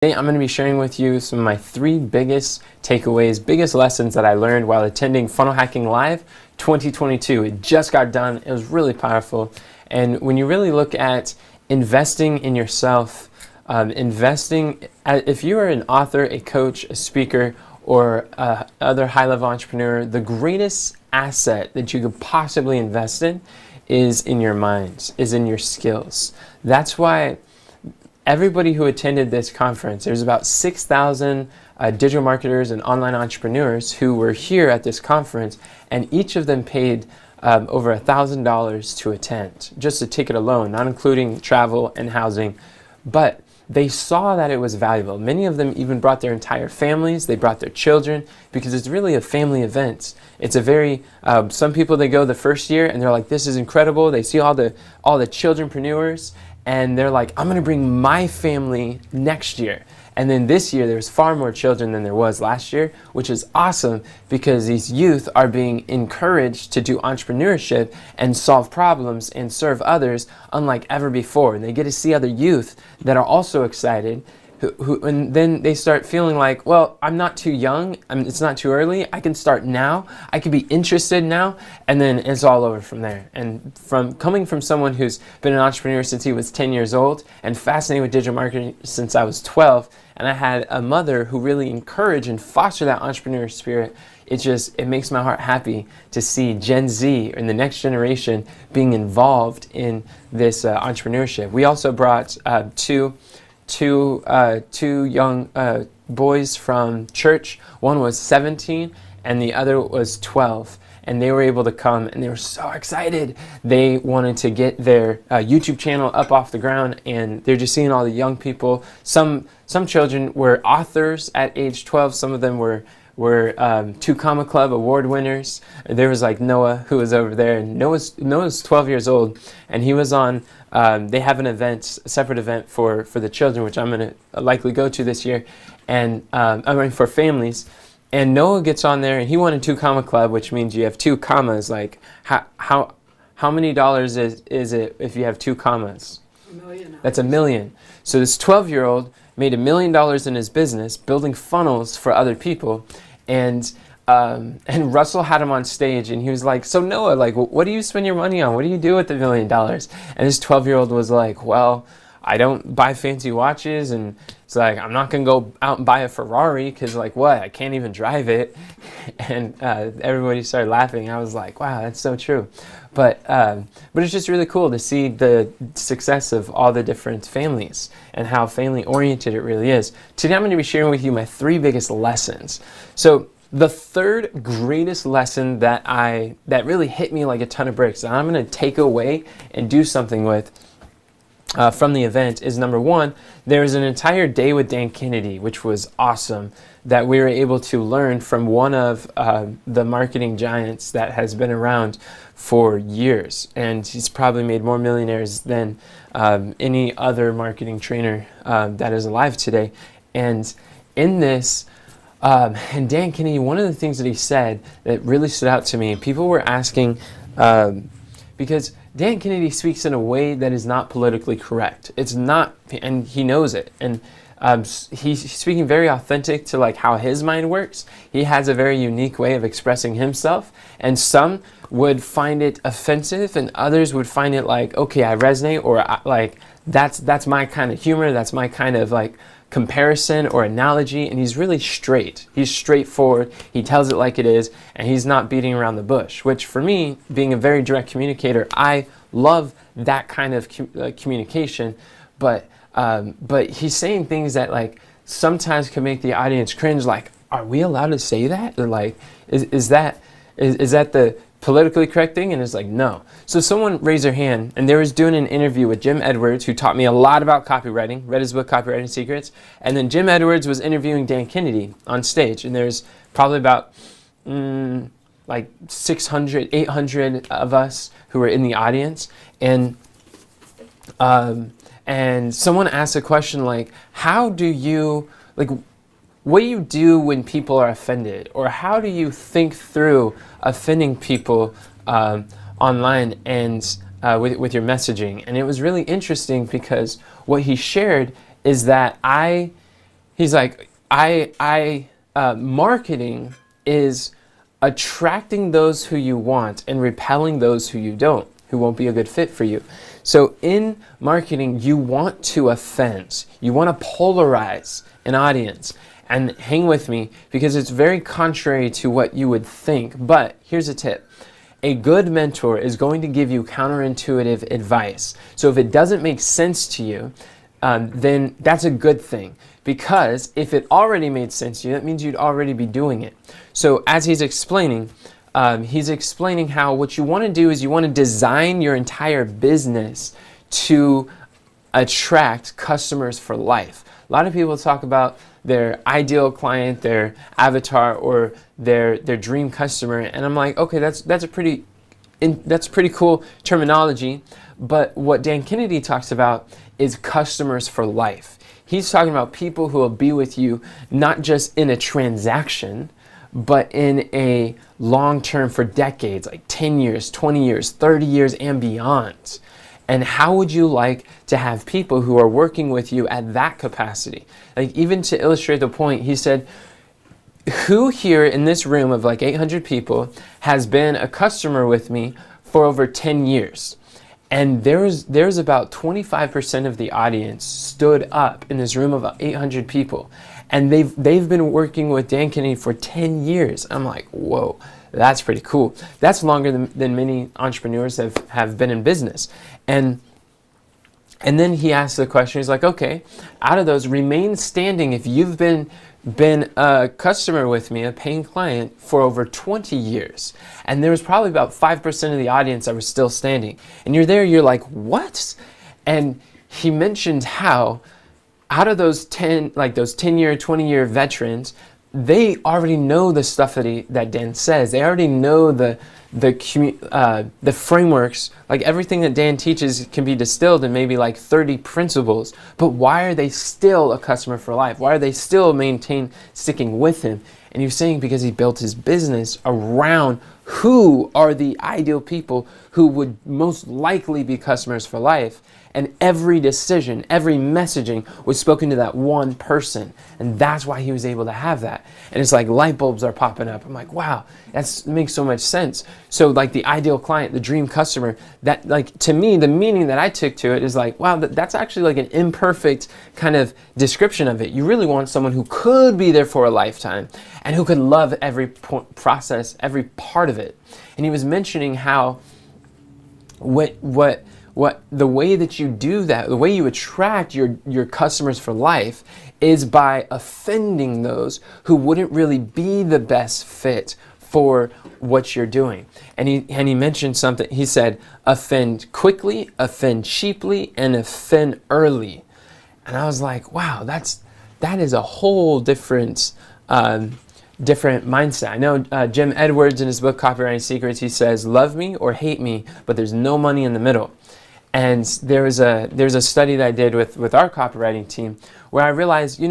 Today I'm going to be sharing with you some of my three biggest takeaways, biggest lessons that I learned while attending Funnel Hacking Live 2022. It just got done. It was really powerful. And when you really look at investing in yourself, if you are an author, a coach, a speaker, or other high-level entrepreneur, the greatest asset that you could possibly invest in is in your minds, is in your skills. That's why everybody who attended this conference, there's about 6,000 digital marketers and online entrepreneurs who were here at this conference, and each of them paid over $1,000 to attend, just a ticket alone, not including travel and housing. But they saw that it was valuable. Many of them even brought their entire families, they brought their children, because it's really a family event. It's a very, some people, they go the first year and they're like, this is incredible. They see all the childrenpreneurs, and they're like, I'm gonna bring my family next year. And then this year, there's far more children than there was last year, which is awesome because these youth are being encouraged to do entrepreneurship and solve problems and serve others unlike ever before. And they get to see other youth that are also excited, and then they start feeling like, well, I'm not too young, it's not too early, I can start now, I can be interested now, and then it's all over from there. And coming from someone who's been an entrepreneur since he was 10 years old and fascinated with digital marketing since I was 12, and I had a mother who really encouraged and fostered that entrepreneur spirit, it makes my heart happy to see Gen Z and the next generation being involved in this entrepreneurship. We also brought two young boys from church. One was 17 and the other was 12. And they were able to come and they were so excited. They wanted to get their YouTube channel up off the ground, and they're just seeing all the young people. Some children were authors at age 12. Some of them were Two Comma Club award winners. There was like Noah, who was over there, and Noah's 12 years old, and he was on, they have a separate event for the children, which I'm going to likely go to this year, and for families. And Noah gets on there, and he won a Two Comma Club, which means you have two commas. Like, how many dollars is it if you have two commas? $1 million. That's $1 million. So this 12-year-old made $1 million in his business, building funnels for other people. And Russell had him on stage, and he was like, so Noah, like, what do you spend your money on? What do you do with the $1 million? And this 12-year-old was like, well, I don't buy fancy watches, and it's like, I'm not going to go out and buy a Ferrari because, like, what? I can't even drive it. And everybody started laughing. I was like, wow, that's so true. But it's just really cool to see the success of all the different families and how family-oriented it really is. Today I'm going to be sharing with you my three biggest lessons. So the third greatest lesson that really hit me like a ton of bricks, and I'm going to take away and do something with from the event, is number one, there was an entire day with Dan Kennedy, which was awesome, that we were able to learn from one of the marketing giants that has been around for years. And he's probably made more millionaires than any other marketing trainer that is alive today. And in this, and Dan Kennedy, one of the things that he said that really stood out to me, people were asking, because Dan Kennedy speaks in a way that is not politically correct. It's not, and he knows it. And he's speaking very authentic to like how his mind works. He has a very unique way of expressing himself. And some would find it offensive, and others would find it like, okay, I resonate, or like that's my kind of humor. That's my kind of like comparison or analogy. And he's really straight. He's straightforward. He tells it like it is, and he's not beating around the bush, which for me, being a very direct communicator, I love that kind of communication. But he's saying things that like sometimes can make the audience cringe, like, are we allowed to say that? Or like, is that the politically correct thing? And it's like, no. So someone raised their hand, and they was doing an interview with Jim Edwards, who taught me a lot about copywriting, read his book, Copywriting Secrets. And then Jim Edwards was interviewing Dan Kennedy on stage, and there's probably about like 600, 800 of us who were in the audience. And someone asked a question like, what do you do when people are offended? Or how do you think through offending people online and with your messaging? And it was really interesting because what he shared is that I he's like, marketing is attracting those who you want and repelling those who you don't, who won't be a good fit for you. So in marketing, you want to offend. You want to polarize an audience. And hang with me, because it's very contrary to what you would think. But here's a tip. A good mentor is going to give you counterintuitive advice. So if it doesn't make sense to you, then that's a good thing. Because if it already made sense to you, that means you'd already be doing it. So as he's explaining how what you want to do is you want to design your entire business to attract customers for life. A lot of people talk about their ideal client, their avatar, or their dream customer, and I'm like, okay, that's a pretty cool terminology. But what Dan Kennedy talks about is customers for life. He's talking about people who will be with you not just in a transaction, but in a long term for decades, like 10 years, 20 years, 30 years, and beyond. And how would you like to have people who are working with you at that capacity? Like, even to illustrate the point, he said, who here in this room of like 800 people has been a customer with me for over 10 years? And there's about 25% of the audience stood up in this room of 800 people. And they've been working with Dan Kennedy for 10 years. I'm like, whoa, that's pretty cool. That's longer than many entrepreneurs have been in business. And then he asked the question, he's like, okay, out of those, remain standing if you've been a customer with me, a paying client, for over 20 years. And there was probably about 5% of the audience that was still standing. And you're there, you're like, what? And he mentioned how out of those 10 year, 20-year veterans, they already know the stuff that Dan says. They already know the frameworks. Like, everything that Dan teaches can be distilled in maybe like 30 principles. But why are they still a customer for life? Why are they still sticking with him? And you're saying because he built his business around who are the ideal people who would most likely be customers for life. And every decision, every messaging was spoken to that one person. And that's why he was able to have that. And it's like light bulbs are popping up. I'm like, wow, that makes so much sense. So like the ideal client, the dream customer, that, like, to me, the meaning that I took to it is like, wow, that's actually like an imperfect kind of description of it. You really want someone who could be there for a lifetime and who could love every process, every part of it. And he was mentioning how the way that you do that, the way you attract your customers for life, is by offending those who wouldn't really be the best fit for what you're doing. And he mentioned something. He said, offend quickly, offend cheaply, and offend early. And I was like, wow, that is a whole different mindset. I know Jim Edwards in his book Copywriting Secrets, he says, love me or hate me, but there's no money in the middle. And there's a study that I did with our copywriting team where I realized,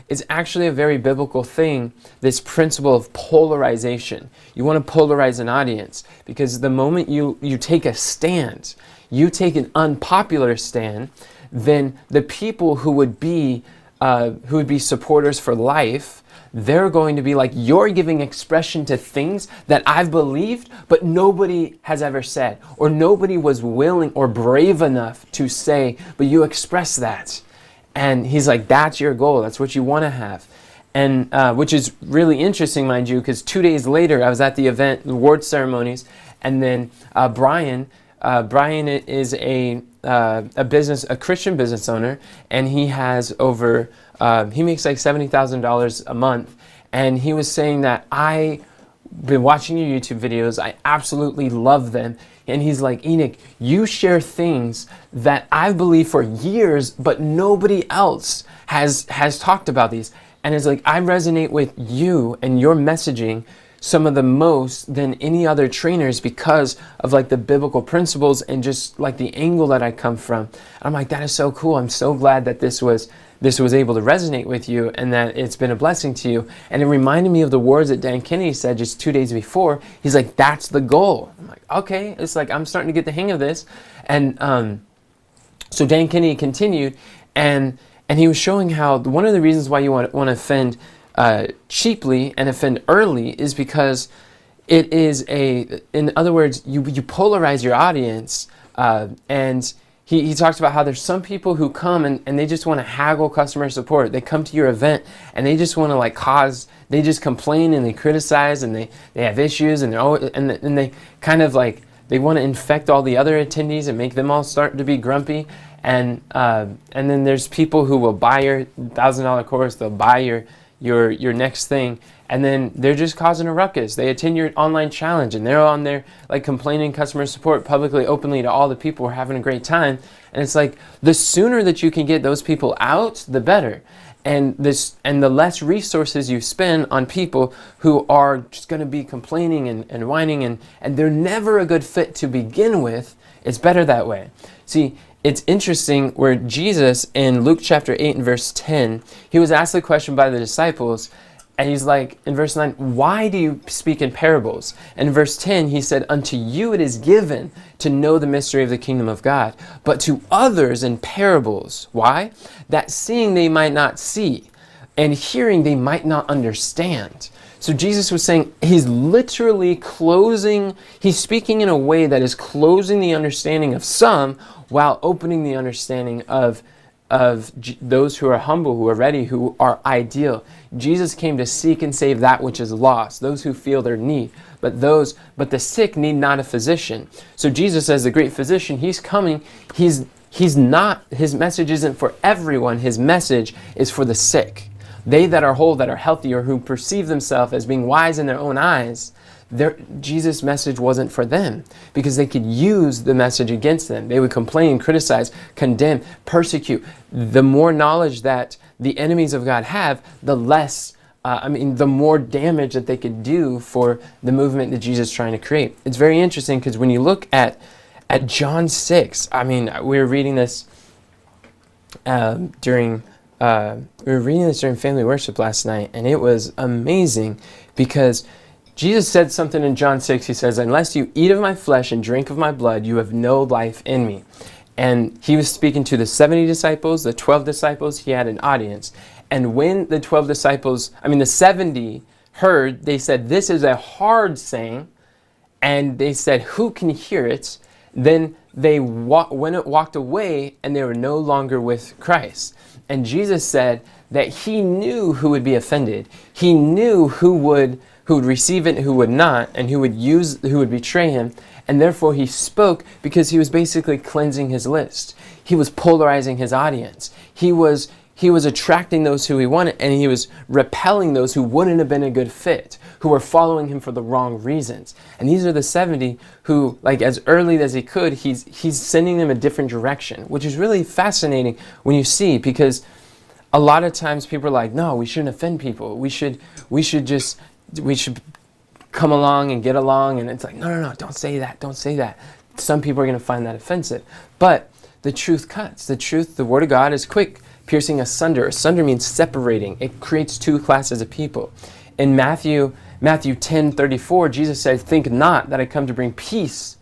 it's actually a very biblical thing, this principle of polarization. You want to polarize an audience because the moment you take a stand, you take an unpopular stand, then the people who would be supporters for life, they're going to be like, you're giving expression to things that I've believed, but nobody has ever said, or nobody was willing or brave enough to say, but you express that. And he's like, that's your goal. That's what you want to have. And which is really interesting, mind you, because 2 days later, I was at the event, the award ceremonies, and then Brian is a Christian business owner, and he has over, he makes like $70,000 a month. And he was saying that I've been watching your YouTube videos. I absolutely love them. And he's like, Enoch, you share things that I've believed for years, but nobody else has talked about these. And it's like, I resonate with you and your messaging some of the most than any other trainers because of like the biblical principles and just like the angle that I come from. And I'm like, that is so cool. I'm so glad that this was able to resonate with you and that it's been a blessing to you. And it reminded me of the words that Dan Kennedy said just 2 days before. He's like, that's the goal. I'm like, okay. It's like, I'm starting to get the hang of this. And so Dan Kennedy continued, and And he was showing how one of the reasons why you want to offend cheaply and offend early is because it is in other words, you polarize your audience. And he talks about how there's some people who come and they just want to haggle customer support. They come to your event and they just want to they just complain and they criticize and they have issues and and they kind of they want to infect all the other attendees and make them all start to be grumpy. And then there's people who will buy your $1,000 course, they'll buy your next thing, and then they're just causing a ruckus. They attend your online challenge and they're on there complaining customer support publicly, openly to all the people who are having a great time. And it's the sooner that you can get those people out, the better. And the less resources you spend on people who are just going to be complaining and whining and they're never a good fit to begin with, it's better that way. See, it's interesting where Jesus in Luke chapter 8 and verse 10, he was asked the question by the disciples, and he's in verse 9, why do you speak in parables? And in verse 10, he said, unto you it is given to know the mystery of the kingdom of God, but to others in parables. Why? That seeing they might not see, and hearing they might not understand. So Jesus was saying he's literally he's speaking in a way that is closing the understanding of some while opening the understanding of those who are humble, who are ready, who are ideal. Jesus came to seek and save that which is lost, those who feel their need. But the sick need not a physician. So Jesus, as the great physician, he's coming. His message isn't for everyone. His message is for the sick. They that are whole, that are healthy, or who perceive themselves as being wise in their own eyes, Jesus' message wasn't for them, because they could use the message against them. They would complain, criticize, condemn, persecute. The more knowledge that the enemies of God have, the less, the more damage that they could do for the movement that Jesus is trying to create. It's very interesting because when you look at John 6, we were reading this during family worship last night, and it was amazing because Jesus said something in John 6. He says, unless you eat of my flesh and drink of my blood, you have no life in me. And he was speaking to the 70 disciples, the 12 disciples. He had an audience. And when the 70 heard, they said, this is a hard saying. And they said, who can hear it? Then they walked away, and they were no longer with Christ. And Jesus said that he knew who would be offended. He knew who would receive it and who would not, and who would betray him. And therefore he spoke, because he was basically cleansing his list. He was polarizing his audience. He was attracting those who he wanted, and he was repelling those who wouldn't have been a good fit, who were following him for the wrong reasons. And these are the 70 who, as early as he could, he's sending them a different direction, which is really fascinating when you see, because a lot of times people are like, no, we shouldn't offend people. We should come along and get along. And it's no, don't say that. Some people are going to find that offensive. But the truth cuts. The word of God is quick, piercing asunder. Asunder means separating. It creates two classes of people. In Matthew 10:34, Jesus said, think not that I come to bring peace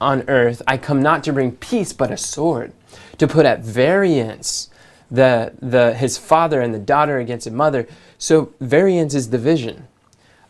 on earth. I come not to bring peace, but a sword, to put at variance his father and the daughter against the mother. So variance is division.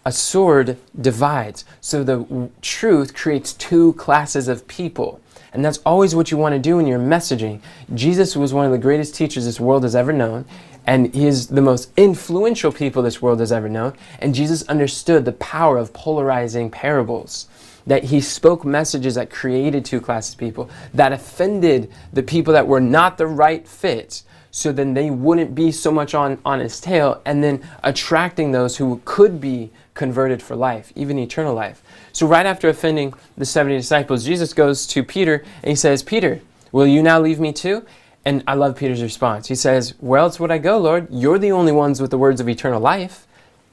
A sword divides. So the truth creates two classes of people. And that's always what you want to do in your messaging. Jesus was one of the greatest teachers this world has ever known. And he is the most influential people this world has ever known. And Jesus understood the power of polarizing parables. That he spoke messages that created two classes of people, that offended the people that were not the right fit, so then they wouldn't be so much on his tail, and then attracting those who could be converted for life, even eternal life. So right after offending the 70 disciples, Jesus goes to Peter and he says, Peter, will you now leave me too? And I love Peter's response. He says, where else would I go, Lord? You're the only ones with the words of eternal life.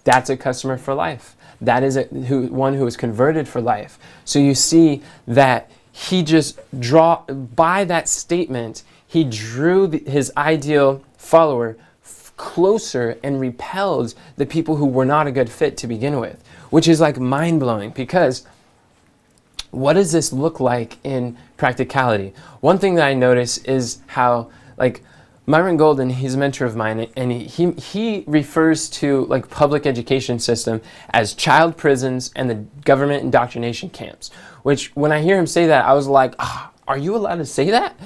That's a customer for life. That is one who is converted for life. So you see that he by that statement, he drew his ideal follower closer and repelled the people who were not a good fit to begin with, which is mind-blowing, because what does this look like in practicality? One thing that I notice is how Myron Golden, he's a mentor of mine, and he refers to like public education system as child prisons and the government indoctrination camps, which when I hear him say that, I was like, are you allowed to say that?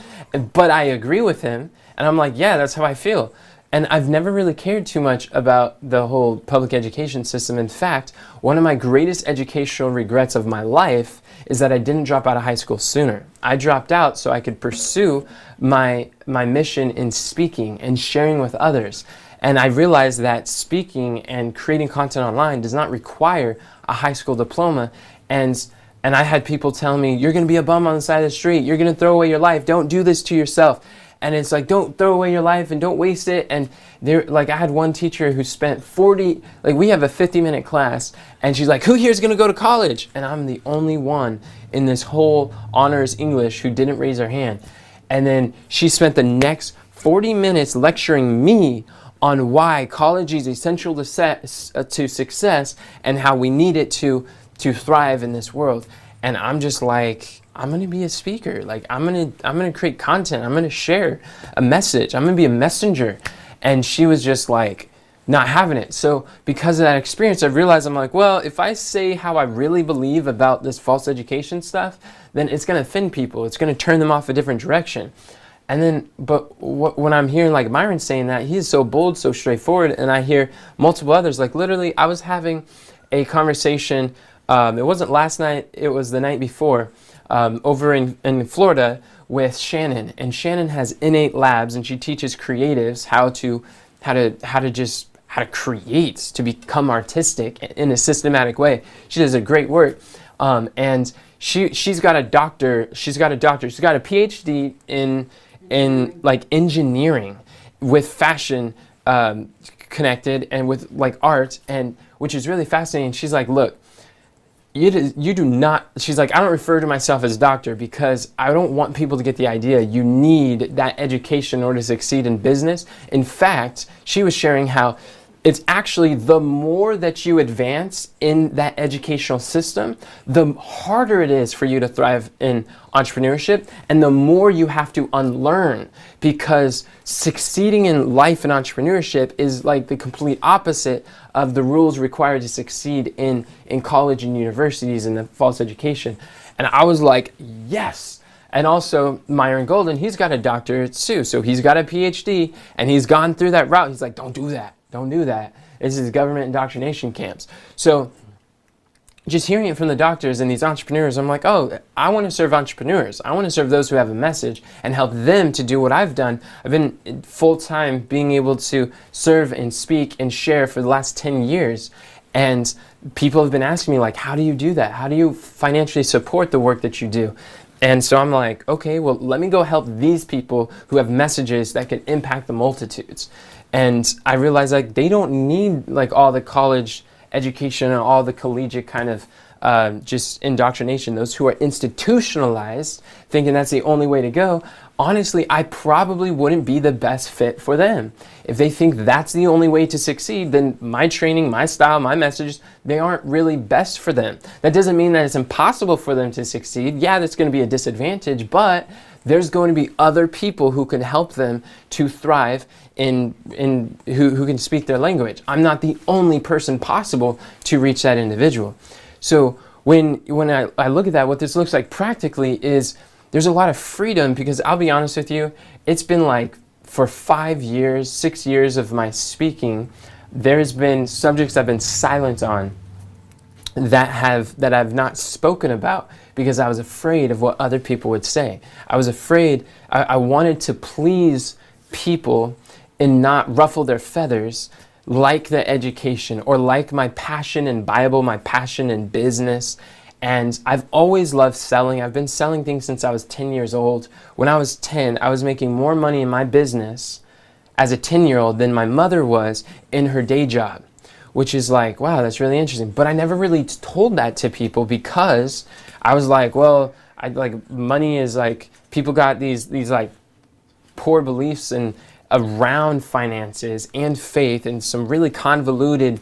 But I agree with him, and I'm like, yeah, that's how I feel. And I've never really cared too much about the whole public education system. In fact, one of my greatest educational regrets of my life is that I didn't drop out of high school sooner. I dropped out so I could pursue my mission in speaking and sharing with others. And I realized that speaking and creating content online does not require a high school diploma. And I had people tell me, you're going to be a bum on the side of the street. You're going to throw away your life. Don't do this to yourself. And it's like, don't throw away your life and don't waste it. And I had one teacher who spent we have a 50-minute class, and she's like, who here is going to go to college? And I'm the only one in this whole honors English who didn't raise her hand. And then she spent the next 40 minutes lecturing me on why college is essential to success and how we need it to thrive in this world. And I'm just like, I'm going to be a speaker. Like, I'm going to create content. I'm going to share a message. I'm going to be a messenger. And she was just like not having it. So because of that experience, I realized, I'm like, well, if I say how I really believe about this false education stuff, then it's going to offend people. It's going to turn them off a different direction. And then, but when I'm hearing like Myron saying that, he's so bold, so straightforward. And I hear multiple others, like literally I was having a conversation. It wasn't last night, it was the night before. Over in Florida with Shannon, and Shannon has Innate Labs, and she teaches creatives how to create, to become artistic in a systematic way. She does a great work, and she's got a PhD in like engineering with fashion connected and with like art, and which is really fascinating. She's like, look, you do not, she's like, I don't refer to myself as doctor because I don't want people to get the idea you need that education in order to succeed in business. In fact, she was sharing how it's actually the more that you advance in that educational system, the harder it is for you to thrive in entrepreneurship, and the more you have to unlearn, because succeeding in life and entrepreneurship is like the complete opposite of the rules required to succeed in college and universities and the false education. And I was like, yes. And also Myron Golden, he's got a doctorate too. So he's got a PhD and he's gone through that route. He's like, don't do that. Don't do that. This is government indoctrination camps. So just hearing it from the doctors and these entrepreneurs, I'm like, oh, I want to serve entrepreneurs. I want to serve those who have a message and help them to do what I've done. I've been full-time being able to serve and speak and share for the last 10 years. And people have been asking me, like, how do you do that? How do you financially support the work that you do? And so I'm like, okay, well, let me go help these people who have messages that can impact the multitudes. And I realized, like, they don't need like all the college education and all the collegiate kind of just indoctrination. Those who are institutionalized, thinking that's the only way to go, honestly, I probably wouldn't be the best fit for them. If they think that's the only way to succeed, then my training, my style, my messages, they aren't really best for them. That doesn't mean that it's impossible for them to succeed. Yeah, that's going to be a disadvantage, but there's going to be other people who can help them to thrive who can speak their language. I'm not the only person possible to reach that individual. So when I look at that, what this looks like practically is there's a lot of freedom, because I'll be honest with you, it's been like for 5 years, 6 years of my speaking, there's been subjects I've been silent on that I've not spoken about because I was afraid of what other people would say. I was afraid, I wanted to please people and not ruffle their feathers, like the education or like my passion in Bible, my passion in business. And I've always loved selling. I've been selling things since I was 10 years old. When I was 10, I was making more money in my business as a 10-year-old than my mother was in her day job, which is like, wow, that's really interesting. But I never really told that to people because I was like, well, money is like, people got these like poor beliefs and around finances and faith and some really convoluted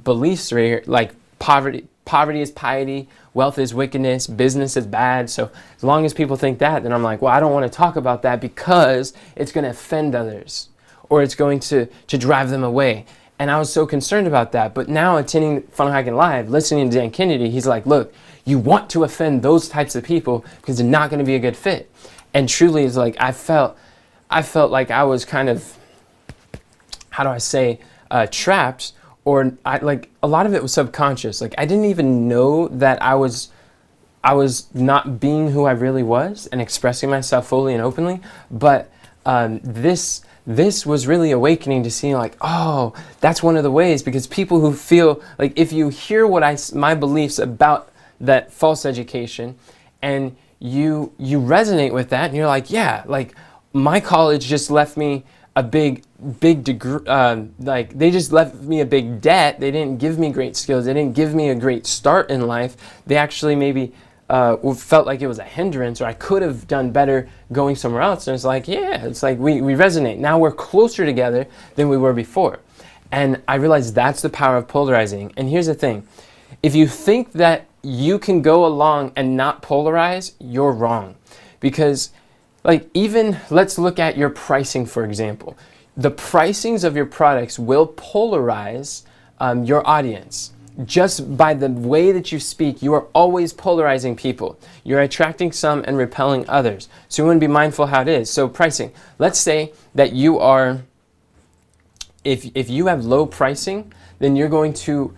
beliefs like poverty is piety, wealth is wickedness, business is bad. So as long as people think that, then I'm like, well, I don't want to talk about that because it's going to offend others or it's going to drive them away. And I was so concerned about that. But now attending Funnel Hacking Live, listening to Dan Kennedy, he's like, look, you want to offend those types of people because they're not going to be a good fit. And truly, it's like I felt like I was kind of, how do I say, trapped, or like a lot of it was subconscious. Like I didn't even know that I was not being who I really was and expressing myself fully and openly. But this was really awakening to see like, oh, that's one of the ways, because people who feel like, if you hear my beliefs about that false education and you resonate with that and you're like, yeah, like my college just left me a big degree, like they just left me a big debt. They didn't give me great skills. They didn't give me a great start in life. They actually maybe felt like it was a hindrance, or I could have done better going somewhere else. And it's like, yeah, it's like we resonate. Now we're closer together than we were before. And I realized that's the power of polarizing. And here's the thing. If you think that you can go along and not polarize, you're wrong. Because like, even let's look at your pricing, for example. The pricings of your products will polarize your audience. Just by the way that you speak, you are always polarizing people. You're attracting some and repelling others. So you want to be mindful how it is. So pricing, let's say that you are, if you have low pricing, then you're going to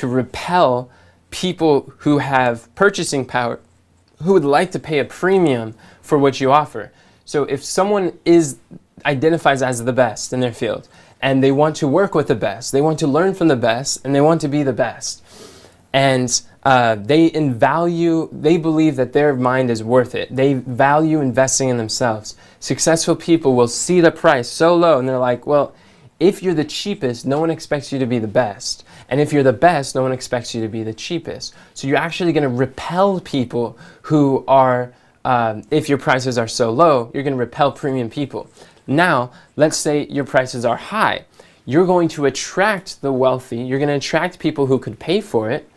repel people who have purchasing power, who would like to pay a premium for what you offer. So if someone identifies as the best in their field and they want to work with the best, they want to learn from the best, and they want to be the best, and they believe that their mind is worth it. They value investing in themselves. Successful people will see the price so low and they're like, well, if you're the cheapest, no one expects you to be the best. And if you're the best, no one expects you to be the cheapest. So you're actually going to repel people who are, if your prices are so low, you're going to repel premium people. Now, let's say your prices are high. You're going to attract the wealthy. You're going to attract people who could pay for it.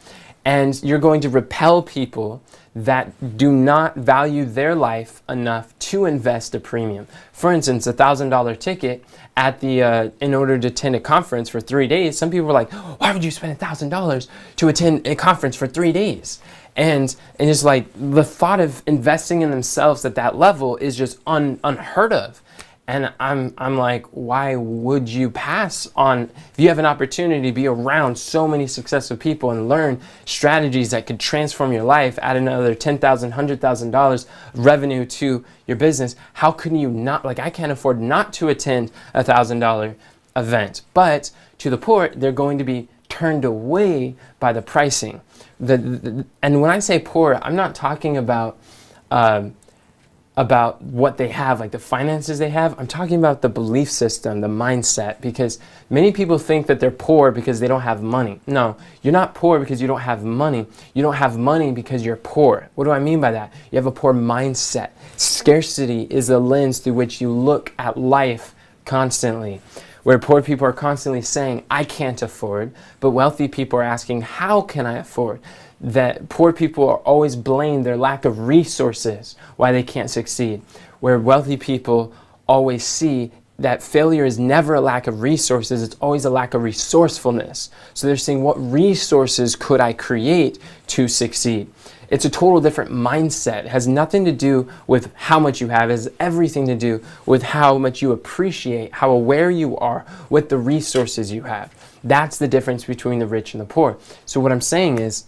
And you're going to repel people that do not value their life enough to invest a premium. For instance, $1,000 ticket at in order to attend a conference for 3 days. Some people are like, why would you spend $1,000 to attend a conference for 3 days? And it's like the thought of investing in themselves at that level is just unheard of. And I'm like, why would you pass on, if you have an opportunity to be around so many successful people and learn strategies that could transform your life, add another $10,000, $100,000 revenue to your business, how can you not, like I can't afford not to attend a $1,000 event. But to the poor, they're going to be turned away by the pricing. And when I say poor, I'm not talking about what they have, like the finances they have. I'm talking about the belief system, the mindset, because many people think that they're poor because they don't have money. No, you're not poor because you don't have money. You don't have money because you're poor. What do I mean by that? You have a poor mindset. Scarcity is a lens through which you look at life constantly, where poor people are constantly saying, I can't afford, but wealthy people are asking, how can I afford? That poor people are always blame their lack of resources why they can't succeed, where wealthy people always see that failure is never a lack of resources, it's always a lack of resourcefulness. So they're saying, what resources could I create to succeed? It's a total different mindset. It has nothing to do with how much you have. It has everything to do with how much you appreciate, how aware you are with the resources you have. That's the difference between the rich and the poor. So what I'm saying is,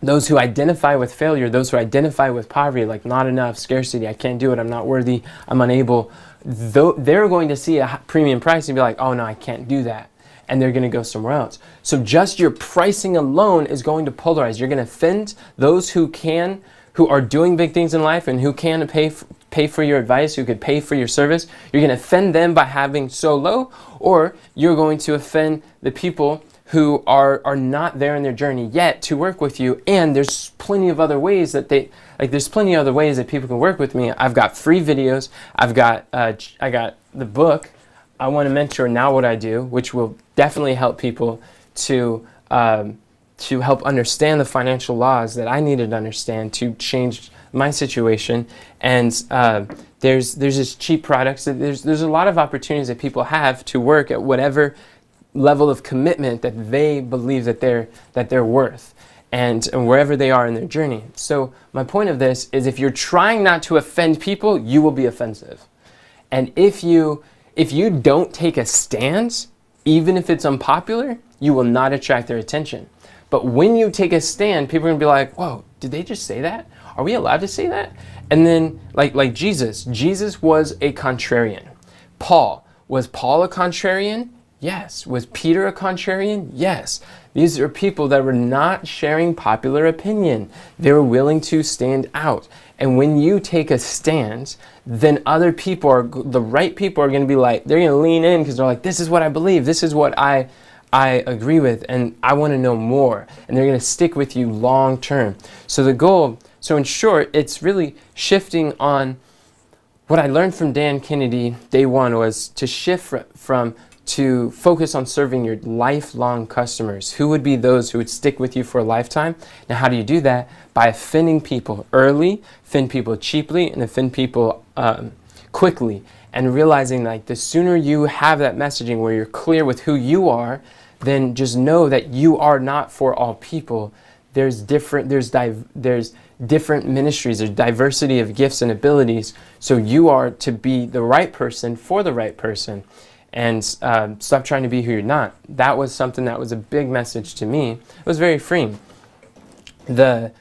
those who identify with failure, those who identify with poverty, like not enough, scarcity, I can't do it, I'm not worthy, I'm unable, they're going to see a premium price and be like, oh no, I can't do that. And they're going to go somewhere else. So just your pricing alone is going to polarize. You're going to offend those who are doing big things in life and who can pay for your advice, who could pay for your service. You're going to offend them by having so low, or you're going to offend the people who are not there in their journey yet to work with you. And there's plenty of other ways that there's plenty of other ways that people can work with me. I've got free videos. I got the book, I Want to Mentor Now What I Do, which will definitely help people to to help understand the financial laws that I needed to understand to change my situation. And there's just cheap products. There's a lot of opportunities that people have to work at whatever level of commitment that they believe that they're worth, and wherever they are in their journey. So my point of this is, if you're trying not to offend people, you will be offensive. And if you don't take a stance, even if it's unpopular, you will not attract their attention. But when you take a stand, people are going to be like, whoa, did they just say that? Are we allowed to say that? And then like Jesus was a contrarian. Was Paul a contrarian? Yes. Was Peter a contrarian? Yes. These are people that were not sharing popular opinion. They were willing to stand out. And when you take a stand, then other people the right people are going to be like, they're going to lean in because they're like, this is what I believe. This is what I agree with, and I want to know more. And they're going to stick with you long term. So in short, it's really shifting on what I learned from Dan Kennedy day one, was to shift to focus on serving your lifelong customers. Who would be those who would stick with you for a lifetime? Now, how do you do that? By offending people early, offend people cheaply, and offend people quickly. And realizing, like, the sooner you have that messaging where you're clear with who you are, then just know that you are not for all people. There's different ministries, there's diversity of gifts and abilities. So you are to be the right person for the right person. And stop trying to be who you're not. That was something that was a big message to me. It was very freeing. The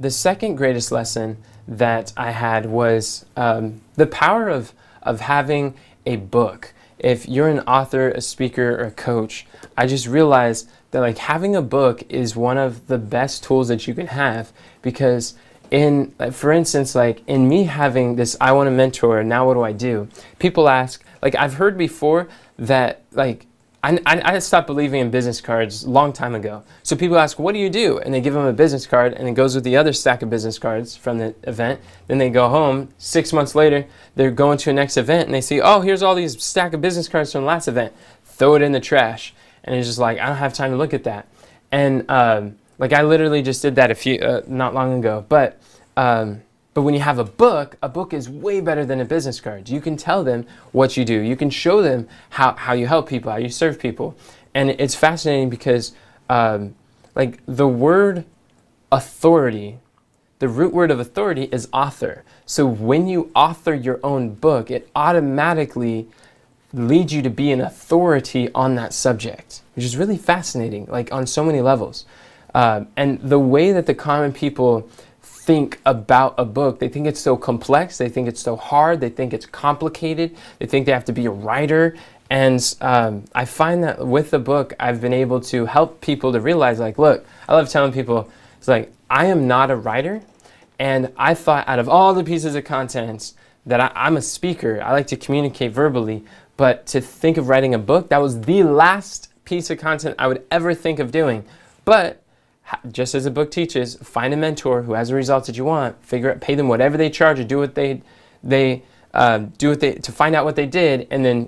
second greatest lesson that I had was the power of having a book. If you're an author, a speaker, or a coach, I just realized that, like, having a book is one of the best tools that you can have, because for instance, like in me having this, I want to mentor, now what do I do? People ask, like, I've heard before that, like, I stopped believing in business cards a long time ago. So people ask, what do you do? And they give them a business card, and it goes with the other stack of business cards from the event. Then they go home, 6 months later, they're going to a next event, and they see, oh, here's all these stack of business cards from the last event. Throw it in the trash. And it's just like, I don't have time to look at that. And like, I literally just did that not long ago. But when you have a book is way better than a business card. You can tell them what you do. You can show them how you help people, how you serve people. And it's fascinating because like the word authority, the root word of authority is author. So when you author your own book, it automatically leads you to be an authority on that subject, which is really fascinating, like on so many levels. And the way that the common people think about a book, they think it's so complex, they think it's so hard, they think it's complicated, they think they have to be a writer. And I find that with the book, I've been able to help people to realize, like, look, I love telling people, it's like, I am not a writer, and I thought out of all the pieces of content that I'm a speaker, I like to communicate verbally, but to think of writing a book, that was the last piece of content I would ever think of doing. But just as the book teaches, find a mentor who has the results that you want, pay them whatever they charge, or do what to find out what they did, and then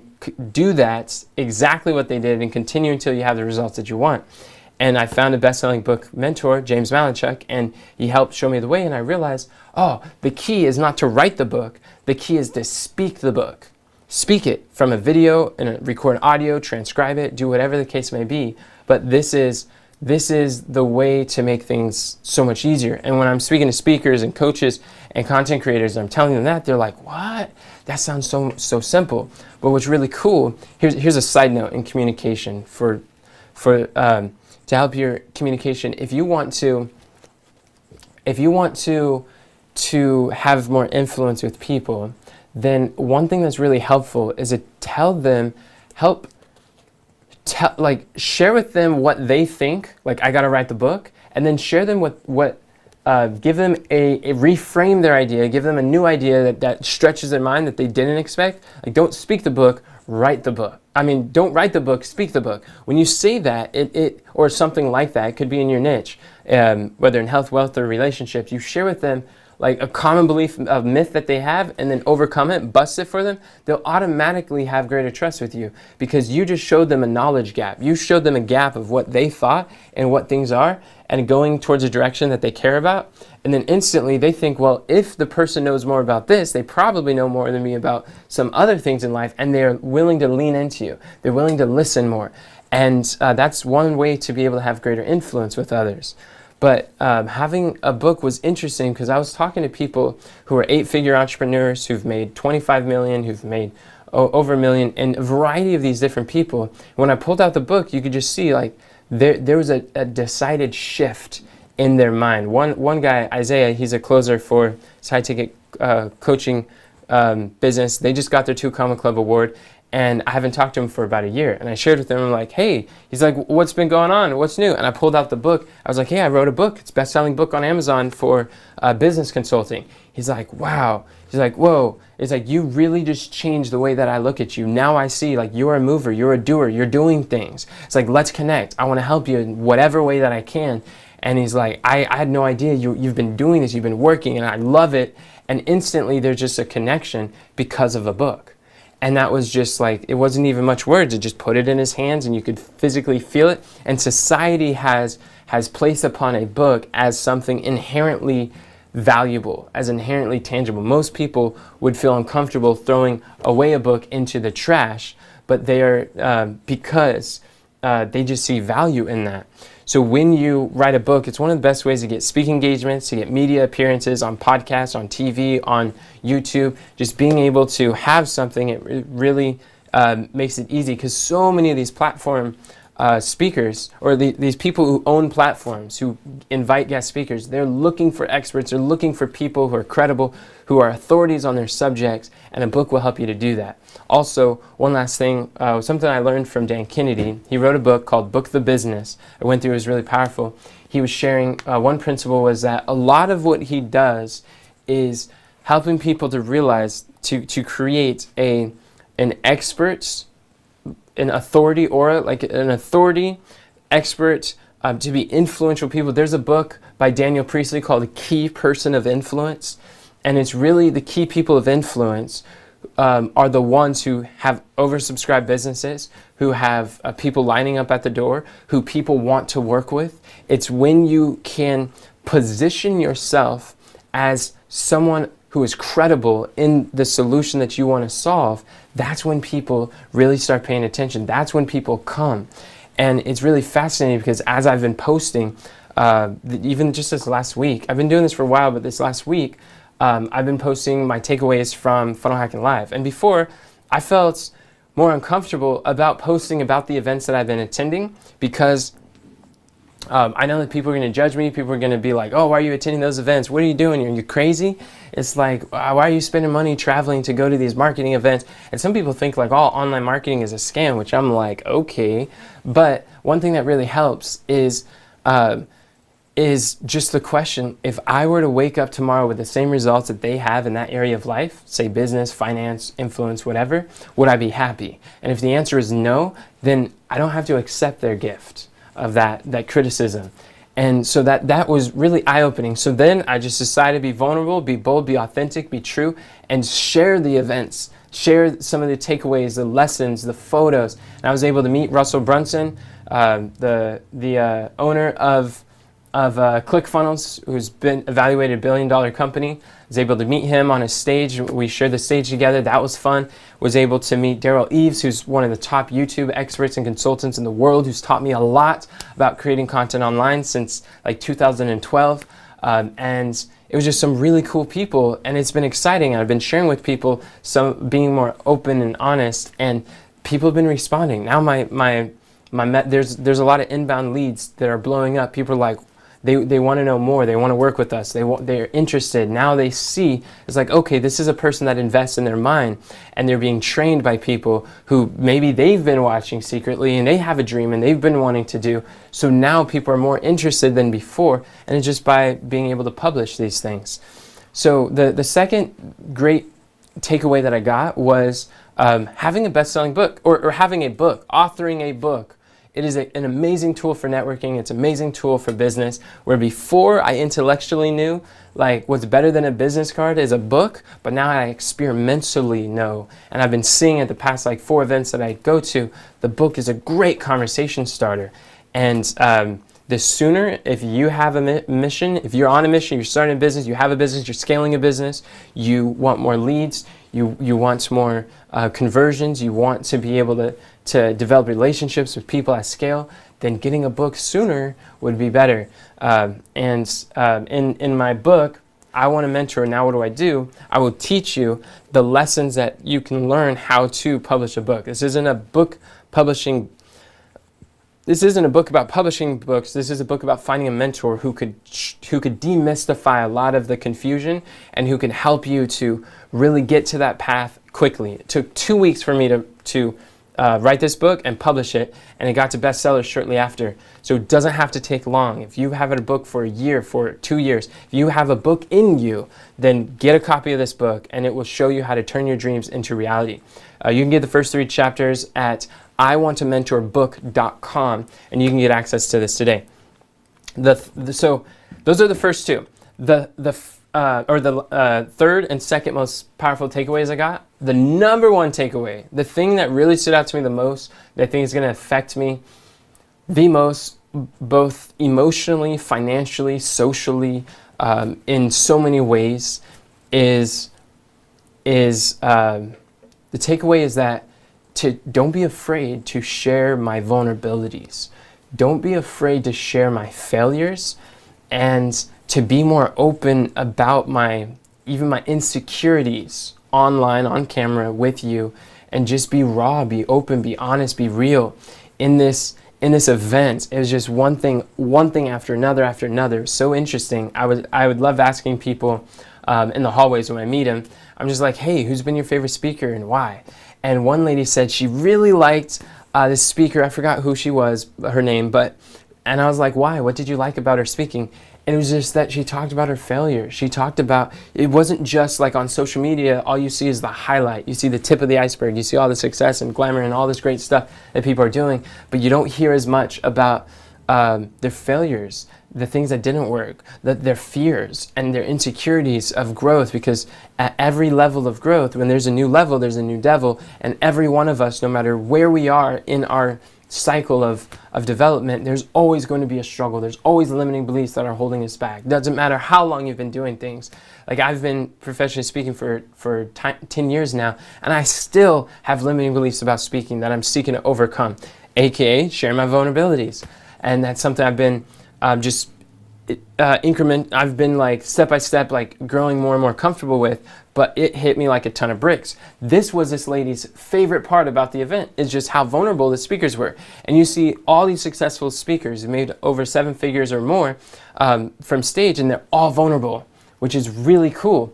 do that exactly what they did, and continue until you have the results that you want. And I found a best-selling book mentor, James Malinchuk, and he helped show me the way. And I realized, oh, the key is not to write the book. The key is to speak the book. Speak it from a video and record audio, transcribe it, do whatever the case may be. But this is the way to make things so much easier. And when I'm speaking to speakers and coaches and content creators, I'm telling them that, they're like, what? That sounds so simple. But what's really cool, here's a side note in communication to help your communication. If you want to have more influence with people, then one thing that's really helpful is to share with them what they think, like, I gotta write the book, and then share them give them reframe their idea, give them a new idea that stretches their mind that they didn't expect. Like, don't speak the book, write the book. I mean, don't write the book, speak the book. When you say that, or something like that, it could be in your niche, whether in health, wealth, or relationships, you share with them, like a common belief, a myth that they have, and then overcome it, bust it for them, they'll automatically have greater trust with you because you just showed them a knowledge gap. You showed them a gap of what they thought and what things are and going towards a direction that they care about. And then instantly they think, well, if the person knows more about this, they probably know more than me about some other things in life, and they're willing to lean into you. They're willing to listen more. And that's one way to be able to have greater influence with others. But having a book was interesting because I was talking to people who are 8-figure entrepreneurs who've made 25 million, who've made over $1 million, and a variety of these different people. When I pulled out the book, you could just see like there was a decided shift in their mind. One guy, Isaiah, he's a closer for his high-ticket coaching business. They just got their 2 Comma Club award. And I haven't talked to him for about a year. And I shared with him, I'm like, hey, he's like, what's been going on? What's new? And I pulled out the book. I was like, hey, I wrote a book. It's a best-selling book on Amazon for business consulting. He's like, wow. He's like, whoa. It's like, you really just changed the way that I look at you. Now I see, like, you're a mover. You're a doer. You're doing things. It's like, let's connect. I want to help you in whatever way that I can. And he's like, I had no idea you've been doing this. You've been working, and I love it. And instantly, there's just a connection because of a book. And that was just like, it wasn't even much words. It just put it in his hands and you could physically feel it. And society has placed upon a book as something inherently valuable, as inherently tangible. Most would feel uncomfortable throwing away a book into the trash, but they are, because they just see value in that. So when you write a book, it's one of the best ways to get speaking engagements, to get media appearances on podcasts, on TV, on YouTube. Just being able to have something, it really makes it easy because so many of these platform speakers or these people who own platforms, who invite guest speakers, they're looking for experts, they're looking for people who are credible, who are authorities on their subjects, and a book will help you to do that. Also, one last thing, something I learned from Dan Kennedy. He wrote a book called Book the Business. I went through, it was really powerful. He was sharing, one principle was that a lot of what he does is helping people to realize, to create an expert's, an authority aura, like an authority, expert, to be influential people. There's a book by Daniel Priestley called The Key Person of Influence. And it's really the key people of influence are the ones who have oversubscribed businesses, who have people lining up at the door, who people want to work with. It's when you can position yourself as someone who is credible in the solution that you want to solve, that's when people really start paying attention. That's when people come. And it's really fascinating because as I've been posting, even just this last week, I've been doing this for a while, but this last week, I've been posting my takeaways from Funnel Hacking Live. And before, I felt more uncomfortable about posting about the events that I've been attending because I know that people are going to judge me. People are going to be like, oh, why are you attending those events? What are you doing? Are you crazy? It's like, why are you spending money traveling to go to these marketing events? And some people think like all online marketing is a scam, which I'm like, okay. But one thing that really helps is just the question, if I were to wake up tomorrow with the same results that they have in that area of life, say business, finance, influence, whatever, would I be happy? And if the answer is no, then I don't have to accept their gift of that criticism. And so that was really eye-opening. So then I just decided to be vulnerable, be bold, be authentic, be true, and share the events, share some of the takeaways, the lessons, the photos. And I was able to meet Russell Brunson, the owner of ClickFunnels, who's been evaluated $1 billion company. I was able to meet him on a stage. We shared the stage together. That was fun. Was able to meet Daryl Eves, who's one of the top YouTube experts and consultants in the world, who's taught me a lot about creating content online since like 2012. And it was just some really cool people, and it's been exciting. I've been sharing with people, some being more open and honest, and people have been responding. Now there's a lot of inbound leads that are blowing up. People are like, they want to know more. They want to work with us. They're interested. Now they see, it's like, okay, this is a person that invests in their mind, and they're being trained by people who maybe they've been watching secretly and they have a dream and they've been wanting to do. So now people are more interested than before, and it's just by being able to publish these things. So the second great takeaway that I got was having a best-selling book or having a book, authoring a book It is an amazing tool for networking. It's an amazing tool for business. Where before I intellectually knew like what's better than a business card is a book, but now I experimentally know. And I've been seeing at the past like 4 events that I go to, the book is a great conversation starter. And the sooner, if you have a mission, if you're on a mission, you're starting a business, you have a business, you're scaling a business, you want more leads, you want more conversions, you want to be able to develop relationships with people at scale, then getting a book sooner would be better. In my book, I Want to Mentor, Now What Do I Do? I will teach you the lessons that you can learn how to publish a book. This isn't a book about publishing books. This is a book about finding a mentor who could demystify a lot of the confusion and who can help you to really get to that path quickly. It took 2 weeks for me to write this book and publish it, and it got to bestsellers shortly after. So it doesn't have to take long. If you have a book for a year, for 2 years, if you have a book in you, then get a copy of this book, and it will show you how to turn your dreams into reality. You can get the first 3 chapters at iwanttomentorbook.com, and you can get access to this today. So those are the first 2. The third and second most powerful takeaways I got. The number 1 takeaway, the thing that really stood out to me the most, that I think is going to affect me the most, both emotionally, financially, socially, in so many ways, is the takeaway is that don't be afraid to share my vulnerabilities. Don't be afraid to share my failures, and to be more open about even my insecurities online, on camera with you, and just be raw, be open, be honest, be real. In this event, it was just one thing after another. So interesting. I would love asking people in the hallways when I meet them. I'm just like, hey, who's been your favorite speaker and why? And one lady said she really liked this speaker. I forgot who she was, her name, and I was like, why? What did you like about her speaking? And it was just that she talked about her failure. She talked about, it wasn't just like on social media, all you see is the highlight. You see the tip of the iceberg. You see all the success and glamour and all this great stuff that people are doing, but you don't hear as much about their failures, the things that didn't work, their fears and their insecurities of growth, because at every level of growth, when there's a new level, there's a new devil, and every one of us, no matter where we are in our cycle of development, there's always going to be a struggle. There's always limiting beliefs that are holding us back. Doesn't matter how long you've been doing things. Like I've been professionally speaking for 10 years now, and I still have limiting beliefs about speaking that I'm seeking to overcome, aka share my vulnerabilities. And that's something I've been I've been like step by step, like growing more and more comfortable with, but it hit me like a ton of bricks. This was this lady's favorite part about the event, is just how vulnerable the speakers were. And you see all these successful speakers who made over 7 figures or more from stage, and they're all vulnerable, which is really cool.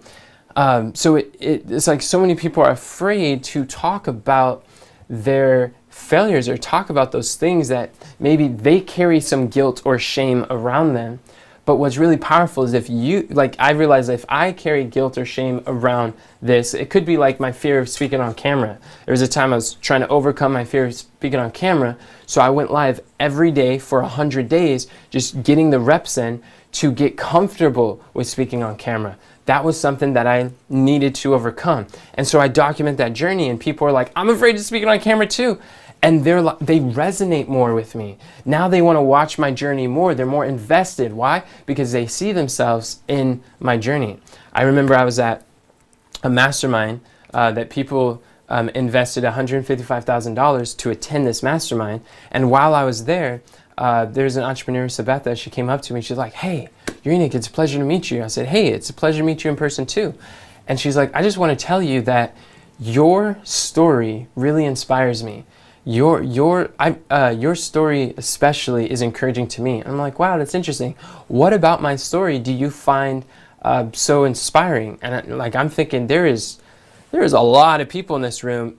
So it's like so many people are afraid to talk about their failures or talk about those things that maybe they carry some guilt or shame around them. But what's really powerful is if you, like I realized if I carry guilt or shame around this, it could be like my fear of speaking on camera. There was a time I was trying to overcome my fear of speaking on camera, so I went live every day for 100 days, just getting the reps in to get comfortable with speaking on camera. That was something that I needed to overcome. And so I document that journey, and people are like, I'm afraid of speaking on camera too. And they resonate more with me. Now they want to watch my journey more. They're more invested. Why? Because they see themselves in my journey. I remember I was at a mastermind that people invested $155,000 to attend this mastermind. And while I was there, there's an entrepreneur, Sabetha. She came up to me. She's like, hey, Urinik, it's a pleasure to meet you. I said, hey, it's a pleasure to meet you in person too. And she's like, I just want to tell you that your story really inspires me. Your story especially is encouraging to me. I'm like, wow, that's interesting. What about my story do you find so inspiring? And I'm thinking there is a lot of people in this room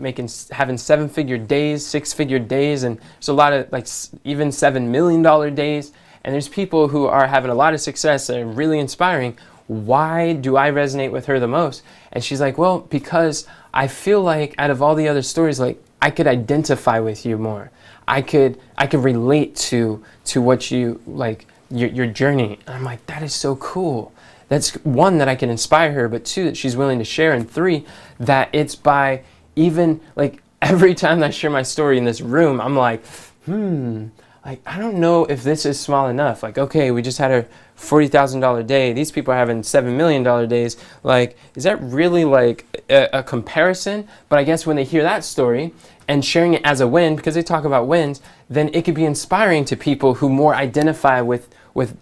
having 7-figure days, 6-figure days, and there's a lot of like even $7 million days. And there's people who are having a lot of success that are really inspiring. Why do I resonate with her the most? And she's like, well, because I feel like out of all the other stories, like I could identify with you more. I could relate to what you like, your journey. And I'm like, that is so cool. That's one, that I can inspire her, but two, that she's willing to share, and three, that it's by even like every time I share my story in this room, I'm like, like, I don't know if this is small enough. Like, okay, we just had a $40,000 day. These people are having $7 million days. Like, is that really like a comparison? But I guess when they hear that story and sharing it as a win, because they talk about wins, then it could be inspiring to people who more identify with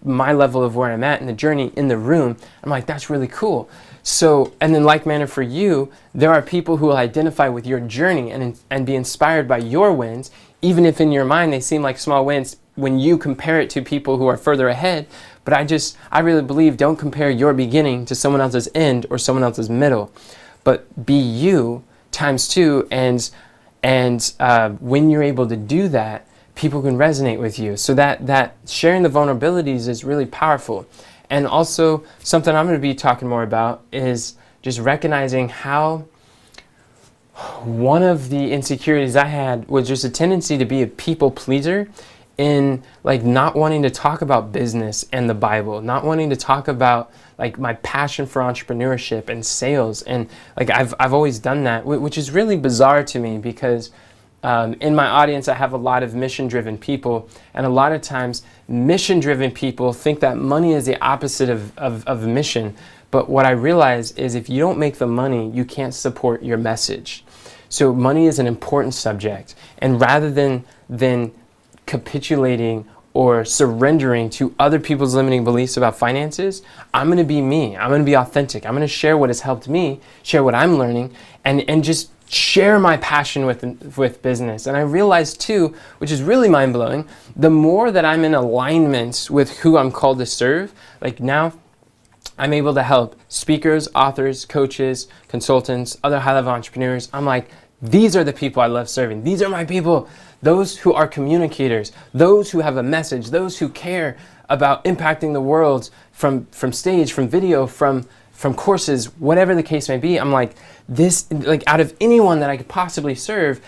my level of where I'm at in the journey in the room. I'm like, that's really cool. So, and then like manner for you, there are people who will identify with your journey and be inspired by your wins, even if in your mind they seem like small wins when you compare it to people who are further ahead. But I really believe, don't compare your beginning to someone else's end or someone else's middle, but be you times two. And when you're able to do that, people can resonate with you. So that sharing the vulnerabilities is really powerful. And also something I'm going to be talking more about is just recognizing how one of the insecurities I had was just a tendency to be a people pleaser, in like not wanting to talk about business and the Bible, not wanting to talk about like my passion for entrepreneurship and sales. And like I've always done that, which is really bizarre to me, because in my audience, I have a lot of mission-driven people, and a lot of times mission-driven people think that money is the opposite of mission. But what I realize is, if you don't make the money, you can't support your message. So money is an important subject, and rather than capitulating or surrendering to other people's limiting beliefs about finances, I'm going to be me. I'm going to be authentic. I'm going to share what has helped me, share what I'm learning, and just share my passion with business. And I realized too, which is really mind-blowing, the more that I'm in alignment with who I'm called to serve, like now I'm able to help speakers, authors, coaches, consultants, other high-level entrepreneurs. I'm like, these are the people I love serving. These are my people. Those who are communicators, those who have a message, those who care about impacting the world from stage, from video, from courses, whatever the case may be. I'm like, this, like, out of anyone that I could possibly serve,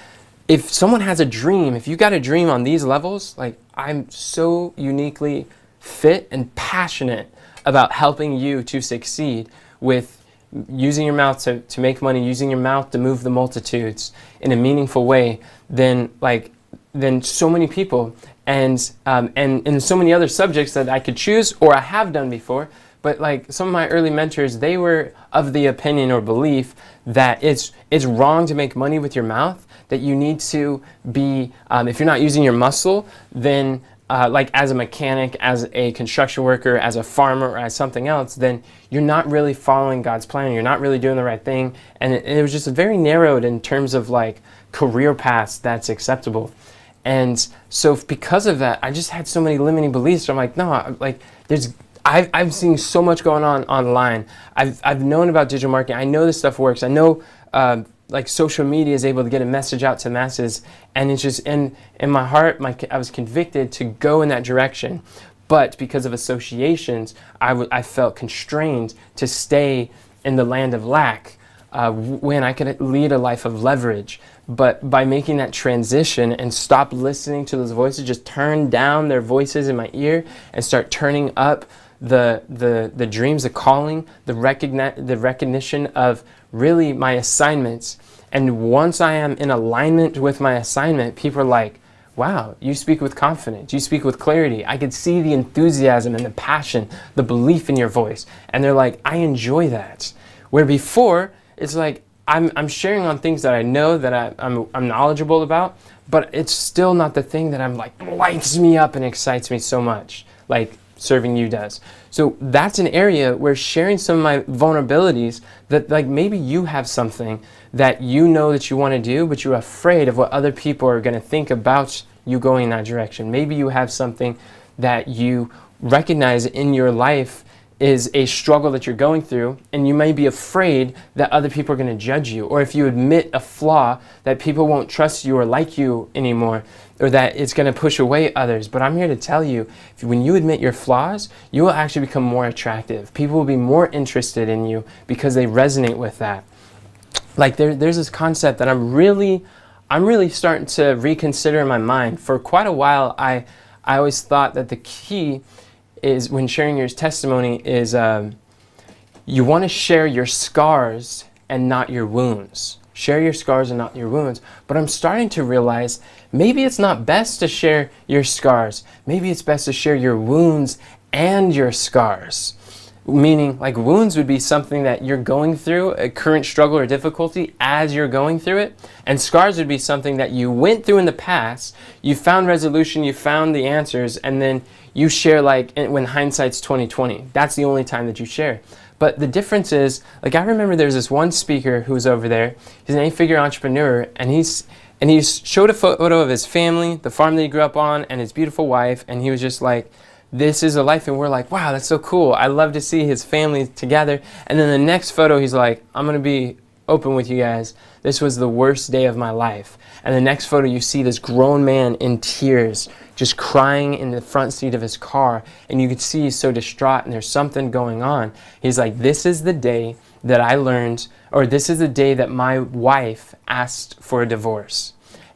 if someone has a dream, if you got a dream on these levels, like, I'm so uniquely fit and passionate about helping you to succeed with using your mouth to make money, using your mouth to move the multitudes in a meaningful way, than so many people, and so many other subjects that I could choose, or I have done before. But like some of my early mentors, they were of the opinion or belief that it's wrong to make money with your mouth, that you need to be, if you're not using your muscle, then like as a mechanic, as a construction worker, as a farmer, or as something else, then you're not really following God's plan. You're not really doing the right thing. And it was just very narrowed in terms of like career paths that's acceptable. And so because of that, I just had so many limiting beliefs. I'm like, no, like I'm seeing so much going on online. I've known about digital marketing. I know this stuff works. I know like social media is able to get a message out to masses, and it's just in my heart, I was convicted to go in that direction. But because of associations, I felt constrained to stay in the land of lack when I could lead a life of leverage. But by making that transition and stop listening to those voices, just turn down their voices in my ear and start turning up the dreams, the calling, the recognition of really my assignments. And once I am in alignment with my assignment, people are like, wow, you speak with confidence, you speak with clarity. I could see the enthusiasm and the passion, the belief in your voice. And they're like, I enjoy that. Where before, it's like, I'm sharing on things that I know that I'm knowledgeable about, but it's still not the thing that I'm like lights me up and excites me so much, like serving you does. So that's an area where sharing some of my vulnerabilities, that like maybe you have something that you know that you want to do, but you're afraid of what other people are going to think about you going in that direction. Maybe you have something that you recognize in your life is a struggle that you're going through, and you may be afraid that other people are going to judge you, or if you admit a flaw, that people won't trust you or like you anymore, or that it's going to push away others. But I'm here to tell you, when you admit your flaws, you will actually become more attractive. People will be more interested in you because they resonate with that. Like there's this concept that I'm really I'm really starting to reconsider in my mind. For quite a while, I always thought that the key is, when sharing your testimony, is you want to share your scars and not your wounds. Share your scars and not your wounds. But I'm starting to realize maybe it's not best to share your scars. Maybe it's best to share your wounds and your scars. Meaning, like, wounds would be something that you're going through, a current struggle or difficulty as you're going through it. And scars would be something that you went through in the past, you found resolution, you found the answers, and then you share, like, when hindsight's 20/20. That's the only time that you share. But the difference is, like, I remember there's this one speaker who was over there. He's an 8-figure entrepreneur, and he showed a photo of his family, the farm that he grew up on, and his beautiful wife, and he was just like, this is a life. And we're like, wow, that's so cool. I love to see his family together. And then the next photo, he's like, I'm going to be open with you guys. This was the worst day of my life. And the next photo, you see this grown man in tears, just crying in the front seat of his car. And you could see he's so distraught and there's something going on. He's like, this is the day that I learned, or this is the day that my wife asked for a divorce.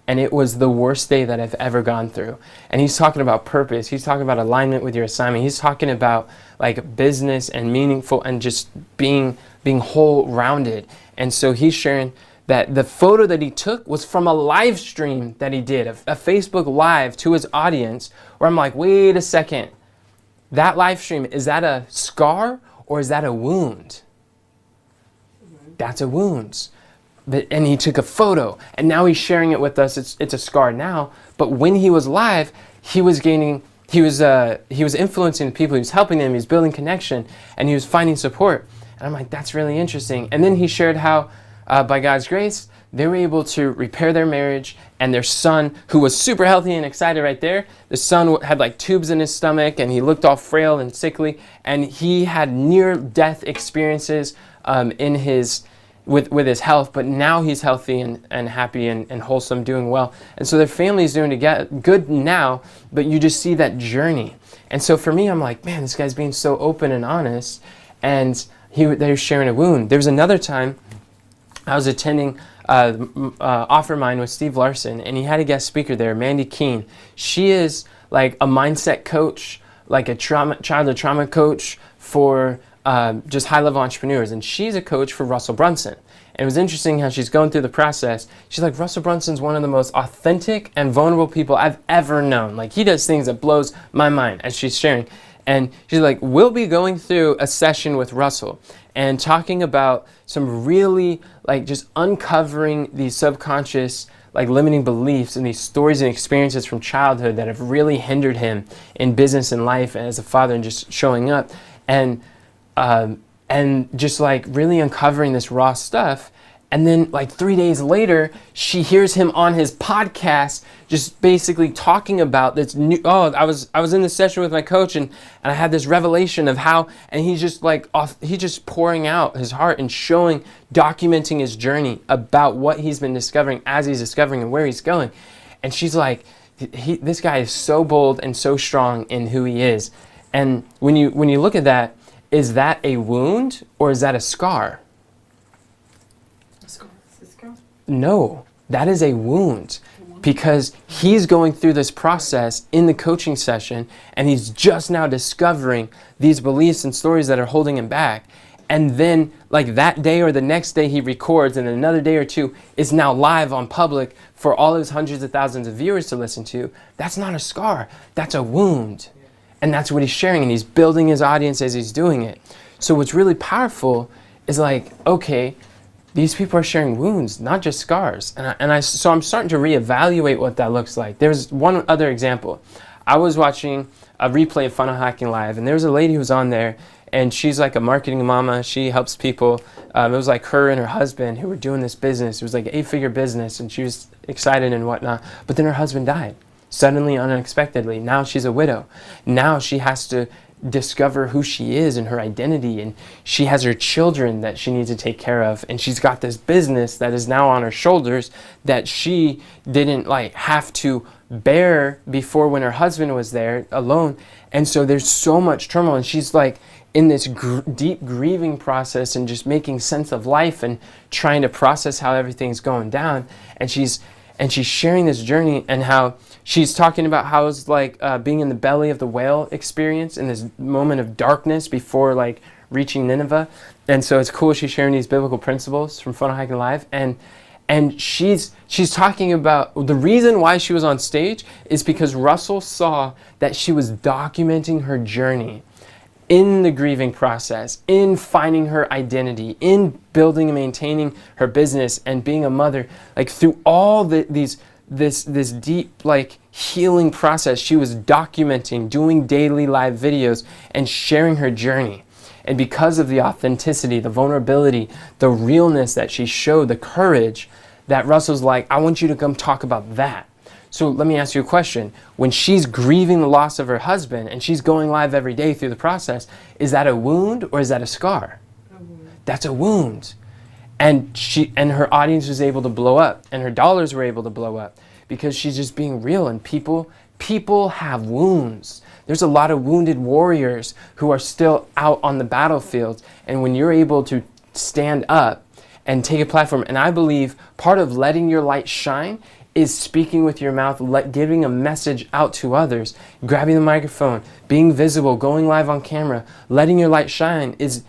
And it was the worst day that I've ever gone through. And he's talking about purpose. He's talking about alignment with your assignment. He's talking about, like, business and meaningful and just being whole rounded. And so he's sharing that the photo that he took was from a live stream that he did, a Facebook Live to his audience, where I'm like, wait a second. That live stream, is that a scar or is that a wound? That's a wound. And he took a photo, and now he's sharing it with us. It's a scar now, but when he was live, he was influencing the people. He was helping them. He was building connection, and he was finding support. And I'm like, that's really interesting. And then he shared how, by God's grace, they were able to repair their marriage, and their son, who was super healthy and excited right there, the son had like tubes in his stomach, and he looked all frail and sickly, and he had near-death experiences with his health, but now he's healthy and happy and wholesome, doing well. And so their family's doing good now, but you just see that journey. And so for me, I'm like, man, this guy's being so open and honest, and they're sharing a wound. There was another time I was attending Offer Mind with Steve Larson, and he had a guest speaker there, Mandy Keene. She is like a mindset coach, like a childhood trauma coach for just high-level entrepreneurs, and she's a coach for Russell Brunson. And it was interesting how she's going through the process. She's like, Russell Brunson's one of the most authentic and vulnerable people I've ever known. Like, he does things that blows my mind, as she's sharing. And she's like, we'll be going through a session with Russell and talking about some really, like, just uncovering these subconscious, like, limiting beliefs and these stories and experiences from childhood that have really hindered him in business and life and as a father, and just showing up. And just, like, really uncovering this raw stuff. And then, like, 3 days later, she hears him on his podcast just basically talking about this new, I was in this session with my coach, and I had this revelation of how, and he's just like, he's just pouring out his heart and documenting his journey about what he's been discovering as he's discovering and where he's going. And she's like, this guy is so bold and so strong in who he is. And when you look at that, is that a wound or is that a scar? No, that is a wound, because he's going through this process in the coaching session, and he's just now discovering these beliefs and stories that are holding him back. And then, like, that day or the next day he records, and another day or two is now live on public for all his hundreds of thousands of viewers to listen to. That's not a scar, that's a wound. And that's what he's sharing, and he's building his audience as he's doing it. So what's really powerful is, like, okay, these people are sharing wounds, not just scars. So I'm starting to reevaluate what that looks like. There's one other example. I was watching a replay of Funnel Hacking Live, and there was a lady who was on there, and she's like a marketing mama. She helps people. It was like her and her husband who were doing this business. It was like an 8-figure business, and she was excited and whatnot. But then her husband died. Suddenly, unexpectedly. Now she's a widow. Now she has to discover who she is and her identity, and she has her children that she needs to take care of, and she's got this business that is now on her shoulders that she didn't, like, have to bear before when her husband was there alone. And so there's so much turmoil, and she's like in this deep grieving process and just making sense of life and trying to process how everything's going down. And and she's sharing this journey and how she's talking about how it's like being in the belly of the whale experience in this moment of darkness before like reaching Nineveh. And so it's cool she's sharing these biblical principles from Funnel Hacking Live. And she's talking about the reason why she was on stage is because Russell saw that she was documenting her journey in the grieving process, in finding her identity, in building and maintaining her business and being a mother, like through all this deep like healing process. She was documenting, doing daily live videos and sharing her journey. And because of the authenticity, the vulnerability, the realness that she showed, the courage, that Russell's like, I want you to come talk about that. So let me ask you a question. When she's grieving the loss of her husband and she's going live every day through the process, is that a wound or is that a scar? That's a wound. And her audience was able to blow up and her dollars were able to blow up because she's just being real. And people have wounds. There's a lot of wounded warriors who are still out on the battlefield. And when you're able to stand up and take a platform, and I believe part of letting your light shine is speaking with your mouth, giving a message out to others, grabbing the microphone, being visible, going live on camera, letting your light shine is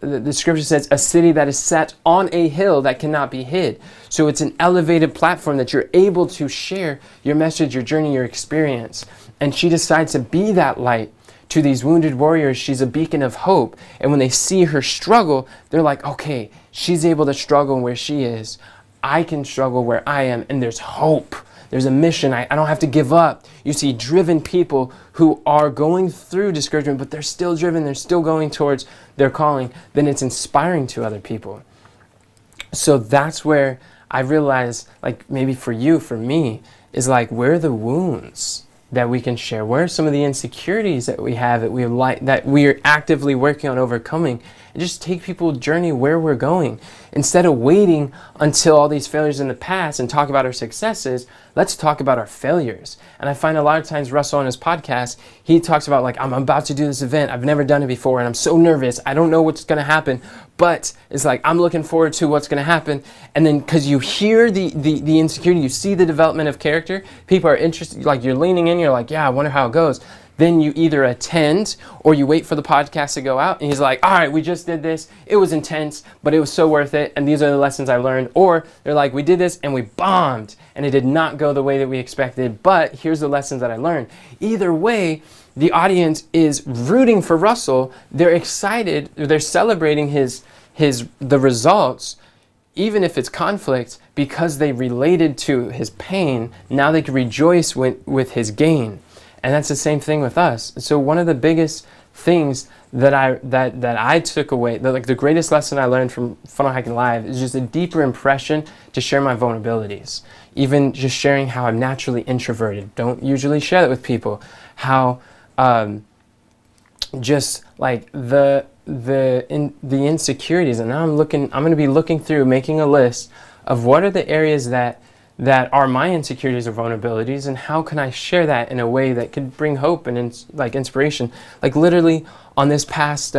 the scripture says, a city that is set on a hill that cannot be hid. So it's an elevated platform that you're able to share your message, your journey, your experience. And she decides to be that light to these wounded warriors. She's a beacon of hope. And when they see her struggle, they're like, okay, she's able to struggle where she is. I can struggle where I am, and there's hope. There's a mission. I don't have to give up. You see driven people who are going through discouragement, but they're still driven. They're still going towards their calling. Then it's inspiring to other people. So that's where I realize, like maybe for you, for me, is like, where are the wounds that we can share? Where are some of the insecurities that we have that we are actively working on overcoming? And just take people's journey where we're going. Instead of waiting until all these failures in the past and talk about our successes, let's talk about our failures. And I find a lot of times Russell on his podcast, he talks about like, I'm about to do this event. I've never done it before and I'm so nervous. I don't know what's going to happen. But it's like, I'm looking forward to what's going to happen. And then because you hear the insecurity, you see the development of character, people are interested, like you're leaning in, you're like, yeah, I wonder how it goes. Then you either attend or you wait for the podcast to go out and he's like, all right, we just did this. It was intense, but it was so worth it. And these are the lessons I learned. Or they're like, we did this and we bombed and it did not go the way that we expected, but here's the lessons that I learned. Either way, the audience is rooting for Russell. They're excited. They're celebrating the results, even if it's conflict, because they related to his pain. Now they can rejoice with his gain. And that's the same thing with us. So one of the biggest things that I took away, the greatest lesson I learned from Funnel Hacking Live is just a deeper impression to share my vulnerabilities. Even just sharing how I'm naturally introverted. Don't usually share that with people. How just like the insecurities. And now I'm going to be looking through, making a list of what are the areas that are my insecurities or vulnerabilities, and how can I share that in a way that could bring hope and inspiration. Like literally on this past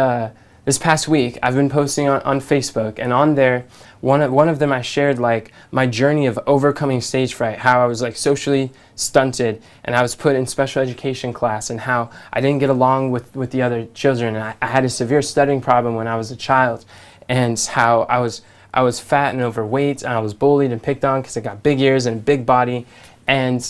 week, I've been posting on Facebook, and on there, one of them I shared like my journey of overcoming stage fright, how I was like socially stunted and I was put in special education class, and how I didn't get along with the other children. And I had a severe stuttering problem when I was a child, and how I was fat and overweight, and I was bullied and picked on because I got big ears and a big body. And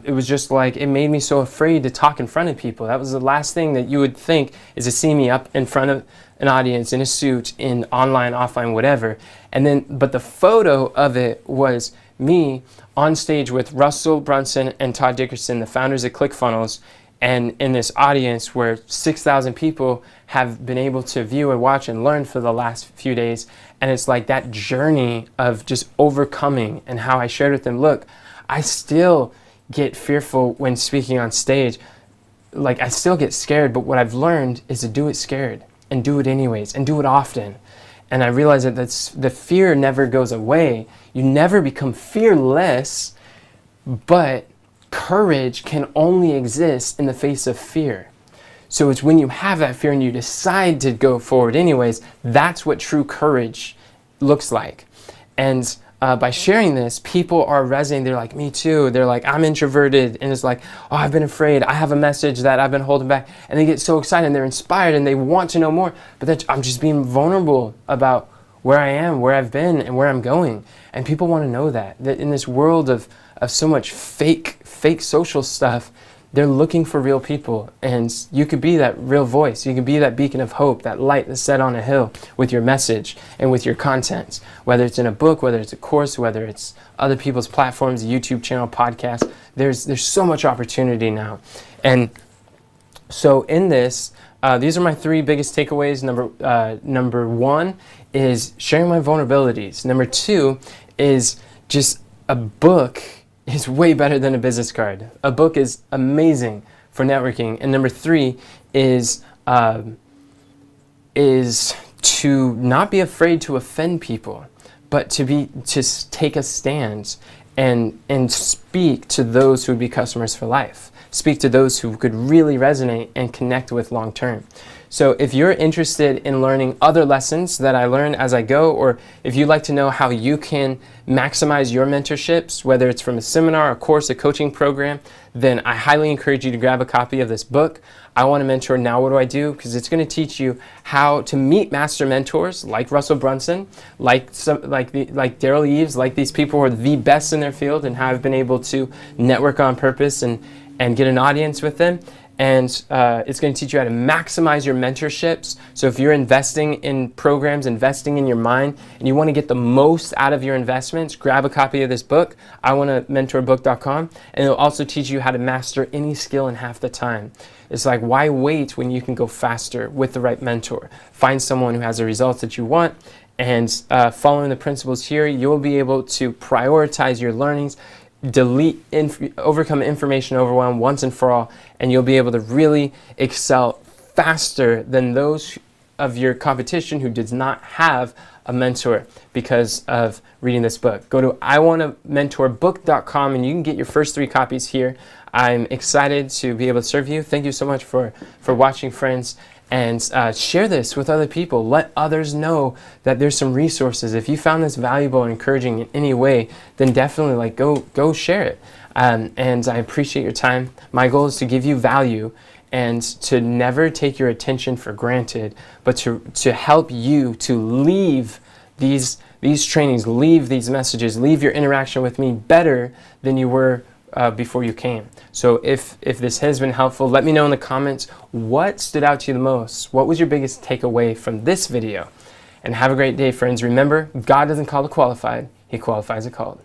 it was just like, it made me so afraid to talk in front of people. That was the last thing that you would think, is to see me up in front of an audience in a suit, in online, offline, whatever. But the photo of it was me on stage with Russell Brunson and Todd Dickerson, the founders of ClickFunnels, and in this audience where 6,000 people have been able to view and watch and learn for the last few days. And it's like that journey of just overcoming, and how I shared with them, look, I still get fearful when speaking on stage. Like I still get scared, but what I've learned is to do it scared and do it anyways and do it often. And I realized that the fear never goes away. You never become fearless, but courage can only exist in the face of fear. So it's when you have that fear and you decide to go forward anyways, that's what true courage looks like. And by sharing this, people are resonating. They're like, me too. They're like, I'm introverted. And it's like, oh, I've been afraid. I have a message that I've been holding back. And they get so excited and they're inspired and they want to know more. But then I'm just being vulnerable about where I am, where I've been, and where I'm going. And people want to know that in this world of so much fake social stuff, they're looking for real people. And you could be that real voice. You could be that beacon of hope, that light that's set on a hill with your message and with your content, whether it's in a book, whether it's a course, whether it's other people's platforms, a YouTube channel, podcast. There's so much opportunity now. And so in this, these are my 3 biggest takeaways. Number 1 is sharing my vulnerabilities. Number 2 is just a book is way better than a business card. A book is amazing for networking. And number 3 is to not be afraid to offend people, but to take a stand and speak to those who would be customers for life. Speak to those who could really resonate and connect with long term. So if you're interested in learning other lessons that I learn as I go, or if you'd like to know how you can maximize your mentorships, whether it's from a seminar, a course, a coaching program, then I highly encourage you to grab a copy of this book, I Want to Mentor, Now What Do I Do? Because it's going to teach you how to meet master mentors like Russell Brunson, like Daryl Eves, like these people who are the best in their field and how I've been able to network on purpose and get an audience with them. And it's going to teach you how to maximize your mentorships. So if you're investing in programs, investing in your mind, and you want to get the most out of your investments, grab a copy of this book, iwantomentorbook.com, and it'll also teach you how to master any skill in half the time. It's like, why wait when you can go faster with the right mentor? Find someone who has the results that you want, and following the principles here, you'll be able to prioritize your learnings, overcome information overwhelm once and for all, and you'll be able to really excel faster than those of your competition who does not have a mentor because of reading this book. Go to iwantomentorbook.com and you can get your first 3 copies here. I'm excited to be able to serve you. Thank you so much for watching, friends. And share this with other people. Let others know that there's some resources. If you found this valuable and encouraging in any way, then definitely go share it. And I appreciate your time. My goal is to give you value and to never take your attention for granted, but to help you to leave these trainings, leave these messages, leave your interaction with me better than you were before you came. So if this has been helpful, let me know in the comments what stood out to you the most. What was your biggest takeaway from this video? And have a great day, friends. Remember, God doesn't call the qualified, He qualifies the called.